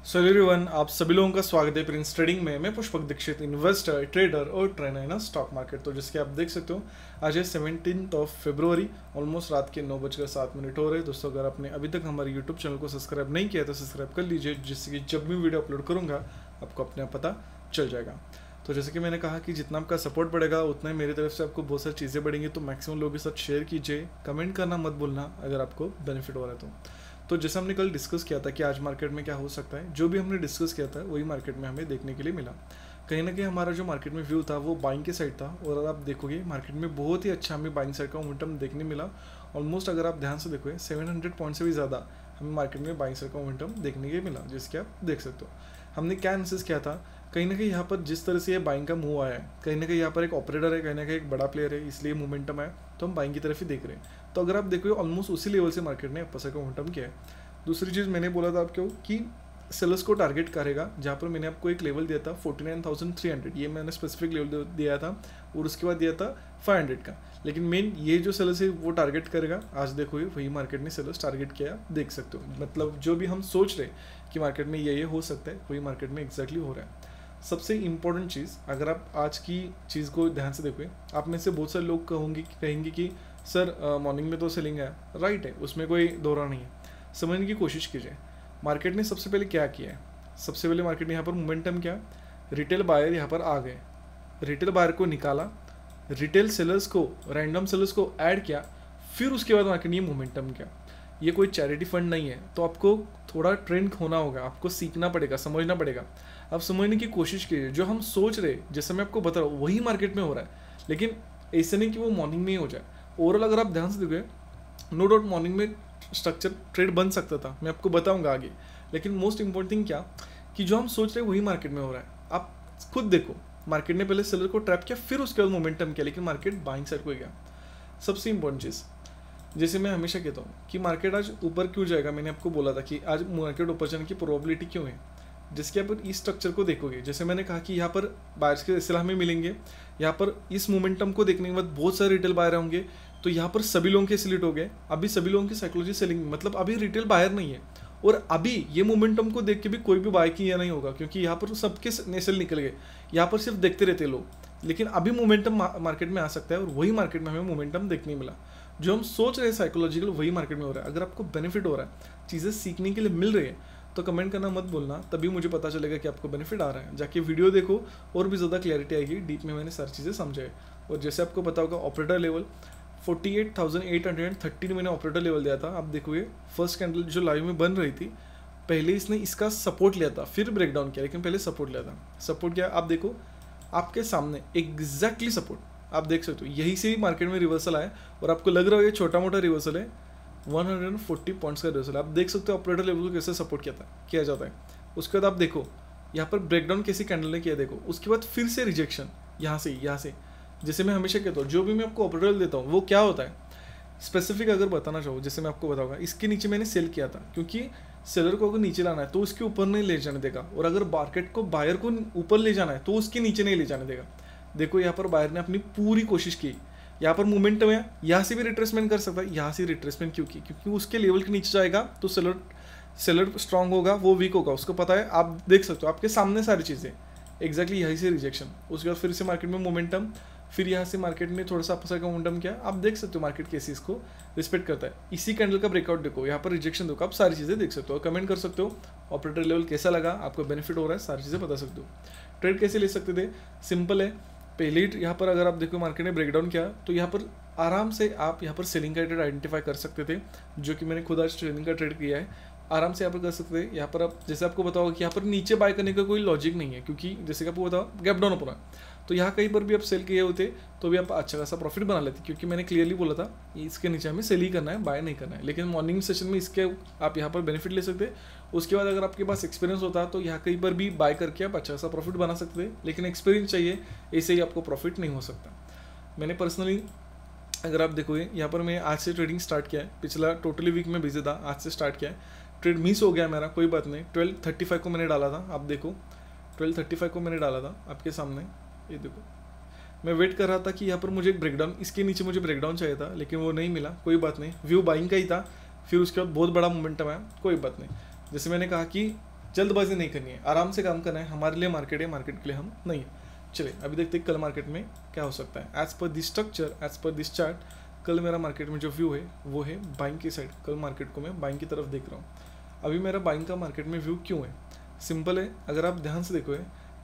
So everyone, आप सभी लोगों का स्वागत है प्रिंस ट्रेडिंग में। मैं पुष्पक दीक्षित, इन्वेस्टर, ट्रेडर और ट्रेनर इन स्टॉक मार्केट। तो जिसके आप देख सकते हो आज है 17 फरवरी, ऑलमोस्ट रात के 9:07 हो रहे हैं। दोस्तों, अगर आपने अभी तक हमारे यूट्यूब चैनल को सब्सक्राइब नहीं किया तो सब्सक्राइब कर लीजिए, जिससे कि जब भी वीडियो अपलोड करूँगा आपको अपने आप पता चल जाएगा। तो जैसे कि मैंने कहा कि जितना आपका सपोर्ट बढ़ेगा उतना ही मेरी तरफ से आपको बहुत सारी चीज़ें बढ़ेंगी। तो मैक्सिमम लोगों के साथ शेयर कीजिए, कमेंट करना मत भूलना अगर आपको बेनिफिट हो रहा है तो जैसे हमने कल डिस्कस किया था कि आज मार्केट में क्या हो सकता है, जो भी हमने डिस्कस किया था वही मार्केट में हमें देखने के लिए मिला। कहीं ना कहीं हमारा जो मार्केट में व्यू था वो बाइंग के साइड था, और आप देखोगे मार्केट में बहुत ही अच्छा हमें बाइंग साइड का मोमेंटम देखने मिला। ऑलमोस्ट अगर आप ध्यान से देखोगे 700 पॉइंट से भी ज़्यादा हमें मार्केट में बाइंग साइड का मोमेंटम देखने के मिला, जिसके आप देख सकते हो। हमने क्या एनालिसिस किया था, कहीं ना कहीं यहाँ पर जिस तरह से ये बाइंग का मूव आया है, कहीं ना कहीं यहाँ पर एक ऑपरेटर है, कहीं ना कहीं एक बड़ा प्लेयर है, इसलिए मोमेंटम है, तो हम बाइंग की तरफ ही देख रहे हैं। तो अगर आप देखोगे ऑलमोस्ट उसी लेवल से मार्केट ने अपर साइड का मोमेंटम किया है। दूसरी चीज़ मैंने बोला था आपको कि सेलर्स को टारगेट करेगा, जहाँ पर मैंने आपको एक लेवल दिया था 49,300, ये मैंने स्पेसिफिक लेवल दिया था, और उसके बाद दिया था 500 का। लेकिन मेन ये जो सेलर्स है वो टारगेट करेगा। आज देखो वही मार्केट ने सेलर्स टारगेट किया, देख सकते हो। मतलब जो भी हम सोच रहे कि मार्केट में ये हो सकता है वही मार्केट में एग्जैक्टली हो रहा है। सबसे इम्पोर्टेंट चीज़, अगर आप आज की चीज़ को ध्यान से देखोगे, आप में से बहुत सारे लोग कहेंगे कि सर मॉर्निंग में तो सेलिंग है, राइट है, उसमें कोई दौरा नहीं है। समझने की कोशिश कीजिए मार्केट ने सबसे पहले क्या किया है। सबसे पहले मार्केट ने यहाँ पर मोमेंटम किया, रिटेल बायर यहाँ पर आ गए, रिटेल बायर को निकाला, रिटेल सेलर्स को, रैंडम सेलर्स को ऐड किया, फिर उसके बाद मार्केट ने ये मोमेंटम किया। ये कोई चैरिटी फंड नहीं है, तो आपको थोड़ा ट्रेंड होना होगा, आपको सीखना पड़ेगा, समझना पड़ेगा। आप समझने की कोशिश कीजिए, जो हम सोच रहे जैसे मैं आपको बता रहा हूँ वही मार्केट में हो रहा है, लेकिन ऐसे नहीं कि वो मॉर्निंग में ही हो जाए। ओवरऑल अगर आप ध्यान से देखोगे, नो डाउट मॉर्निंग में स्ट्रक्चर ट्रेड बन सकता था, मैं आपको बताऊंगा आगे। लेकिन मोस्ट इंपॉर्टेंट थिंग क्या कि जो हम सोच रहे हैं वही मार्केट में हो रहा है। आप खुद देखो, मार्केट ने पहले सेलर को ट्रैप किया, फिर उसके बाद मोमेंटम किया, लेकिन मार्केट बाइंग साइड को गया। सबसे इंपॉर्टेंट चीज़, जैसे मैं हमेशा कहता हूँ कि मार्केट आज ऊपर क्यों जाएगा, मैंने आपको बोला था कि आज मार्केट ऊपर जाने की प्रोबेबिलिटी क्यों है। जिसके आप इस स्ट्रक्चर को देखोगे, जैसे मैंने कहा कि यहाँ पर बायर्स के इस्तेलाह में मिलेंगे, यहाँ पर इस मोमेंटम को देखने के बाद बहुत सारे रिटेल बायर होंगे, तो यहाँ पर सभी लोगों के सिलेक्ट हो गए। अभी सभी लोगों की साइकोलॉजी सेलिंग, मतलब अभी रिटेल बायर नहीं है, और अभी ये मोमेंटम को देख के भी कोई भी बाय किया नहीं होगा, क्योंकि यहाँ पर सबके नेशनल निकल गए, यहाँ पर सिर्फ देखते रहते लोग। लेकिन अभी मोमेंटम मार्केट में आ सकता है, और वही मार्केट में हमें मोमेंटम देखने मिला। जो हम सोच रहे हैं साइकोलॉजिकल, वही मार्केट में हो रहा है। अगर आपको बेनिफिट हो रहा है, चीज़ें सीखने के लिए मिल रही है, तो कमेंट करना मत भूलना, तभी मुझे पता चलेगा कि आपको बेनिफिट आ रहा है। जाके वीडियो देखो, और भी ज़्यादा क्लैरिटी आएगी, डीप में मैंने सारी चीज़ें समझाई। और जैसे आपको पता होगा ऑपरेटर लेवल 48,813 मैंने ऑपरेटर लेवल दिया था। आप देखोगे फर्स्ट कैंडल जो लाइव में बन रही थी, पहले इसने इसका सपोर्ट लिया था, फिर ब्रेकडाउन किया, लेकिन पहले सपोर्ट लिया था। सपोर्ट किया, आप देखो आपके सामने एग्जैक्टली सपोर्ट आप देख सकते हो, यही से ही मार्केट में रिवर्सल आया, और आपको लग रहा है ये छोटा मोटा रिवर्सल है, 140 पॉइंट्स का रिवर्सल। आप देख सकते हो ऑपरेटर लेवल को कैसे सपोर्ट किया जाता है। उसके बाद आप देखो यहाँ पर ब्रेकडाउन कैसी कैंडल ने किया, देखो उसके बाद फिर से रिजेक्शन यहाँ से। जैसे मैं हमेशा कहता हूँ, जो भी मैं आपको ऑपरेटर देता हूँ वो क्या होता है स्पेसिफिक अगर बताना चाहूँ, जैसे मैं आपको बताऊंगा, इसके नीचे मैंने सेल किया था, क्योंकि सेलर को अगर नीचे लाना है तो उसके ऊपर नहीं ले जाने देगा, और अगर मार्केट को बायर को ऊपर ले जाना है तो उसके नीचे नहीं ले जाने देगा। देखो यहाँ पर बायर ने अपनी पूरी कोशिश की, यहाँ पर मोमेंटम है, यहाँ से भी रिट्रेसमेंट कर सकता है, यहाँ से रिट्रेसमेंट क्यों की, क्योंकि उसके लेवल के नीचे जाएगा तो सेलर स्ट्रांग होगा, वो वीक होगा, उसको पता है। आप देख सकते हो आपके सामने सारी चीज़ें, एग्जैक्टली यहीं से रिजेक्शन, उसके बाद फिर से मार्केट में मोमेंटम, फिर यहाँ से मार्केट ने थोड़ा सा अपर का मोमेंटम किया। आप देख सकते हो मार्केट कैसे इसको रिस्पेक्ट करता है। इसी कैंडल का ब्रेकआउट देखो, यहाँ पर रिजेक्शन देखो, आप सारी चीज़ें देख सकते हो, कमेंट कर सकते हो ऑपरेटर लेवल कैसा लगा, आपको बेनिफिट हो रहा है, सारी चीज़ें बता सकते हो। ट्रेड कैसे ले सकते थे, सिंपल है। पहले ही यहाँ पर अगर आप देखो मार्केट ने ब्रेकडाउन किया, तो यहाँ पर आराम से आप यहाँ पर सेलिंग का ट्रेड आइडेंटिफाई कर सकते थे, जो कि मैंने खुद आज सेलिंग का ट्रेड किया है। आराम से यहाँ पर कर सकते थे। यहाँ पर आप जैसे आपको बताओ कि यहाँ पर नीचे बाय करने का कोई लॉजिक नहीं है, क्योंकि जैसे कि आपको बताओ गैप डाउन अपना, तो यहाँ कहीं पर भी आप सेल किए होते तो भी आप अच्छा खासा प्रॉफिट बना लेते, क्योंकि मैंने क्लियरली बोला था इसके नीचे हमें सेल ही करना है, बाय नहीं करना है। लेकिन मॉर्निंग सेशन में इसके आप यहाँ पर बेनिफिट ले सकते। उसके बाद अगर आपके पास एक्सपीरियंस होता तो यहाँ कहीं पर भी बाय करके आप अच्छा खासा प्रॉफिट बना सकते थे, लेकिन एक्सपीरियंस चाहिए, ऐसे ही आपको प्रॉफिट नहीं हो सकता। मैंने पर्सनली अगर आप देखोगे यहाँ पर मैं आज से ट्रेडिंग स्टार्ट किया है, पिछला टोटली वीक में बिजी था, आज से स्टार्ट किया है। ट्रेड मिस हो गया मेरा, कोई बात नहीं। 12:35 को मैंने डाला था, आप देखो 12:35 को मैंने डाला था आपके सामने, ये देखो। मैं वेट कर रहा था कि यहाँ पर मुझे एक ब्रेकडाउन, इसके नीचे मुझे ब्रेकडाउन चाहिए था, लेकिन वो नहीं मिला, कोई बात नहीं। व्यू बाइंग का ही था, फिर उसके बाद बहुत बड़ा मोमेंटम आया, कोई बात नहीं। जैसे मैंने कहा कि जल्दबाजी नहीं करनी है, आराम से काम करना है। हमारे लिए मार्केट है, मार्केट के लिए हम नहीं है। चलिए अभी देखते हैं कल मार्केट में क्या हो सकता है। As per this structure, as per this chart, कल मेरा मार्केट में जो व्यू है वो है बाइंग की साइड। कल मार्केट को मैं बाइंग की तरफ देख रहा हूँ। अभी मेरा बाइंग का मार्केट में व्यू क्यों है, सिंपल है। अगर आप ध्यान से देखो,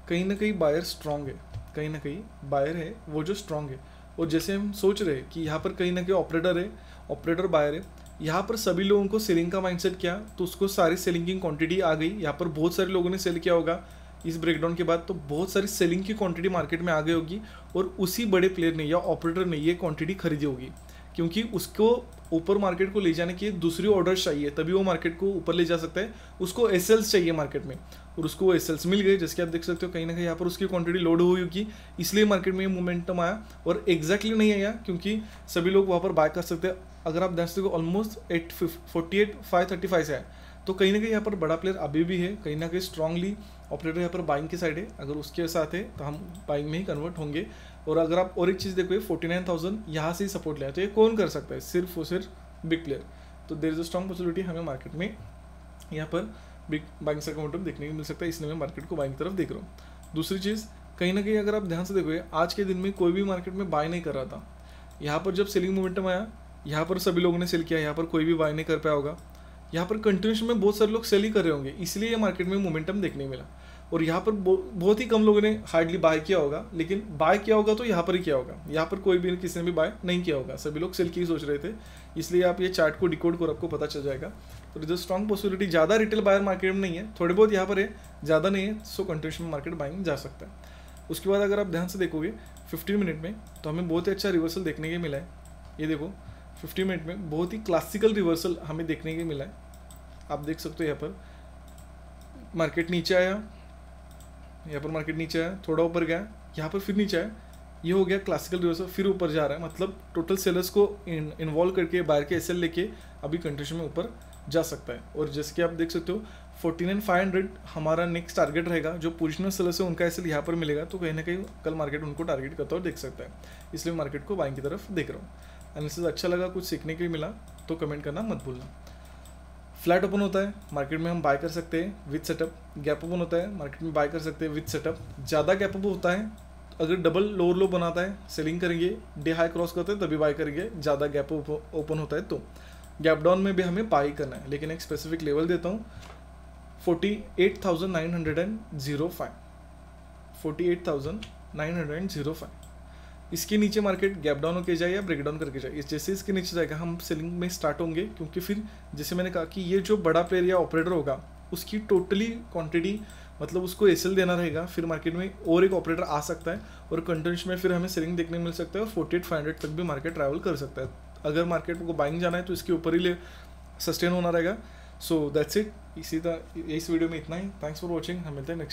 कहीं ना कहीं बायर स्ट्रांग है, कहीं ना कहीं बायर है वो जो स्ट्रांग है। और जैसे हम सोच रहे हैं कि यहाँ पर कहीं ना कहीं ऑपरेटर है, ऑपरेटर बायर है, यहाँ पर सभी लोगों को सेलिंग का माइंडसेट किया तो उसको सारी सेलिंग की क्वांटिटी आ गई। यहाँ पर बहुत सारे लोगों ने सेल किया होगा इस ब्रेकडाउन के बाद, तो बहुत सारी सेलिंग की क्वांटिटी मार्केट में आ गई होगी और उसी बड़े प्लेयर ने या ऑपरेटर ने ये क्वांटिटी खरीदी होगी, क्योंकि उसको ऊपर मार्केट को ले जाने के दूसरी ऑर्डर्स चाहिए, तभी वो मार्केट को ऊपर ले जा सकता है। उसको एसएल्स चाहिए मार्केट में, और उसको वो एसएल्स मिल गए, जैसे कि आप देख सकते हो कहीं ना कहीं यहाँ पर उसकी क्वांटिटी लोड हुई होगी, इसलिए मार्केट में ये मोमेंटम आया। और एग्जैक्टली नहीं आया क्योंकि सभी लोग वहाँ पर बाय कर सकते हैं। अगर आप ध्यान से देखो ऑलमोस्ट 535 से है, तो कहीं ना कहीं यहाँ पर बड़ा प्लेयर अभी भी है, कहीं ना कहीं स्ट्रांगली ऑपरेटर यहाँ पर बाइंग की साइड है। अगर उसके साथ है तो हम बाइंग में ही कन्वर्ट होंगे। और अगर आप और एक चीज़ देखो, 49,000 यहाँ से ही सपोर्ट लिया, तो ये कौन कर सकता है, सिर्फ और सिर्फ बिग प्लेयर। तो there is a strong possibility हमें मार्केट में यहाँ पर बिग बाइंग का मोमेंटम देखने को मिल सकता है, इसलिए मैं मार्केट को बाइंग की तरफ देख रहा हूँ। दूसरी चीज़, कहीं ना कहीं अगर आप ध्यान से देखोगे, आज के दिन में कोई भी मार्केट में बाय नहीं कर रहा था। यहाँ पर जब सेलिंग मोमेंटम आया, यहाँ पर सभी लोगों ने सेल किया, यहाँ पर कोई भी बाय नहीं कर पाया होगा। यहाँ पर कंटिन्यूशन में बहुत सारे लोग सेल ही कर रहे होंगे, इसलिए ये मार्केट में मोमेंटम देखने मिला। और यहाँ पर बहुत ही कम लोगों ने हार्डली बाय किया होगा, लेकिन बाय किया होगा तो यहाँ पर ही किया होगा। यहाँ पर कोई भी किसी ने भी बाय नहीं किया होगा, सभी लोग सेल की ही सोच रहे थे। इसलिए आप ये चार्ट को डिकोड करो, आपको पता चल जाएगा। तो इज स्ट्रॉन्ग पॉसिबिलिटी, ज़्यादा रिटेल बायर मार्केट में नहीं है, थोड़े बहुत यहाँ पर है, ज़्यादा नहीं है, सो कंटिन्यूशन में मार्केट बाइंग जा सकता है। उसके बाद अगर आप ध्यान से देखोगे 15 मिनट में, तो हमें बहुत ही अच्छा रिवर्सल देखने को मिला है। ये देखो 15 मिनट में बहुत ही क्लासिकल रिवर्सल हमें देखने को मिला है। आप देख सकते हो यहाँ पर मार्केट नीचे आया, यहाँ पर मार्केट नीचे आया, थोड़ा ऊपर गया, यहाँ पर फिर नीचे आया, ये हो गया क्लासिकल रिवर्सल, फिर ऊपर जा रहा है। मतलब टोटल सेलर्स को इन्वॉल्व करके बाहर के एसएल लेके अभी कंटिन्यूशन में ऊपर जा सकता है। और जैसे कि आप देख सकते हो 49,500 हमारा नेक्स्ट टारगेट रहेगा। जो पोजिशनल सेलर्स है उनका एसएल यहाँ पर मिलेगा, तो कहीं ना कहीं कल मार्केट उनको टारगेट करता हुआ देख सकता है। इसलिए मार्केट को बाइंग की तरफ देख रहा हूँ। एनालिसिस अच्छा लगा, कुछ सीखने के लिए मिला तो कमेंट करना मत भूलना। फ्लैट ओपन होता है मार्केट में हम बाय कर सकते हैं विद सेटअप, गैप ओपन होता है मार्केट में बाय कर सकते हैं विद सेटअप। ज़्यादा गैप ओपन होता है, अगर डबल लोअर लो बनाता है सेलिंग करेंगे, डे हाई क्रॉस करते हैं तभी बाय करेंगे। ज़्यादा गैप ओपन होता है तो गैप डाउन में भी हमें बाय करना है, लेकिन एक स्पेसिफिक लेवल देता हूँ 48,905, 48,905। इसके नीचे मार्केट गैप डाउन होकर जाए या ब्रेक डाउन करके जाए, जैसे इसके नीचे जाएगा हम सेलिंग में स्टार्ट होंगे, क्योंकि फिर जैसे मैंने कहा कि ये जो बड़ा प्लेयर या ऑपरेटर होगा उसकी टोटली क्वांटिटी, मतलब उसको एसएल देना रहेगा, फिर मार्केट में और एक ऑपरेटर आ सकता है और कंटिन्यूशन में फिर हमें सेलिंग देखने मिल सकता है और 48,500 तक भी मार्केट ट्रैवल कर सकता है। अगर मार्केट को बाइंग जाना है तो इसके ऊपर ही सस्टेन होना रहेगा। सो दैट्स इट, इस वीडियो में इतना ही। थैंक्स फॉर वॉचिंग, हम मिलते हैं नेक्स्ट